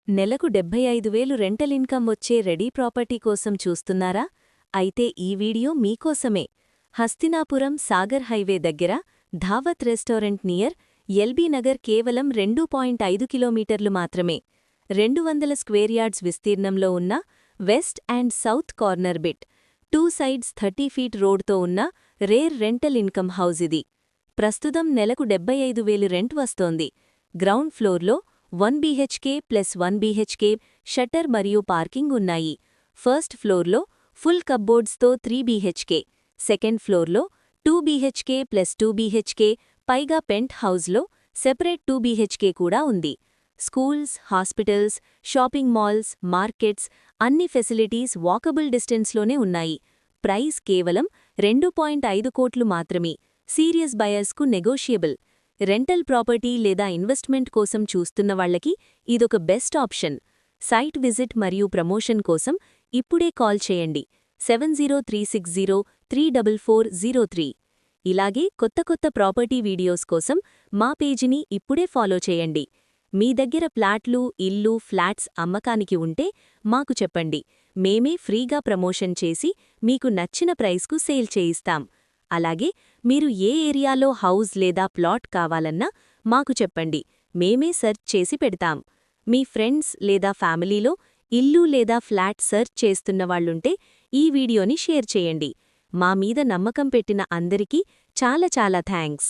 నెలకు 75,000 rental income వచ్చే ready property కోసం చూస్తున్నారా? అయితే ఈ వీడియో మీకోసమే. హస్తినాపురం సాగర్ హైవే దగ్గర Dawat restaurant near LB Nagar కేవలం 2.5 కిలోమీటర్లు మాత్రమే. 200 స్క్వేర్ యార్డ్స్ విస్తీర్ణంలో ఉన్న west and south corner bit, 2 sides 30 feet రోడ్తో ఉన్న రేర్ రెంటల్ ఇన్కమ్ హౌస్ ఇది. ప్రస్తుతం నెలకు 75,000 రెంట్ వస్తోంది. గ్రౌండ్ ఫ్లోర్లో 1 BHK ప్లస్ 1 BHK షట్టర్ మరియు పార్కింగ్ ఉన్నాయి. ఫస్ట్ ఫ్లోర్లో ఫుల్ కప్బోర్డ్స్తో 3 BHK, సెకండ్ ఫ్లోర్లో 2 BHK ప్లస్ 2 BHK, పైగా పెంట్ హౌస్లో సెపరేట్ 2 BHK కూడా ఉంది. Schools, hospitals, shopping malls, markets అన్ని ఫెసిలిటీస్ వాకబుల్ డిస్టెన్స్లోనే ఉన్నాయి. ప్రైస్ కేవలం 2.5 కోట్లు మాత్రమే. సీరియస్ బయర్స్కు నెగోషియబుల్. రెంటల్ ప్రాపర్టీ లేదా ఇన్వెస్ట్మెంట్ కోసం చూస్తున్న వాళ్లకి ఇదొక బెస్ట్ ఆప్షన్. సైట్ విజిట్ మరియు ప్రమోషన్ కోసం ఇప్పుడే కాల్ చేయండి 7036034403. ఇలాగే కొత్త కొత్త ప్రాపర్టీ వీడియోస్ కోసం మా పేజీని ఇప్పుడే ఫాలో చేయండి. మీ దగ్గర ప్లాట్లు, ఇల్లు, ఫ్లాట్స్ అమ్మకానికి ఉంటే మాకు చెప్పండి. మేమే ఫ్రీగా ప్రమోషన్ చేసి మీకు నచ్చిన ప్రైస్కు సేల్ చేయిస్తాం. అలాగే మీరు ఏ ఏరియాలో హౌస్ లేదా ప్లాట్ కావాలన్నా మాకు చెప్పండి. మేమే సెర్చ్ చేసి పెడతాం. మీ ఫ్రెండ్స్ లేదా ఫ్యామిలీలో ఇల్లు లేదా ఫ్లాట్ సెర్చ్ చేస్తున్నవాళ్లుంటే ఈ వీడియోని షేర్ చేయండి. మా మీద నమ్మకం పెట్టిన అందరికీ చాలా చాలా థ్యాంక్స్.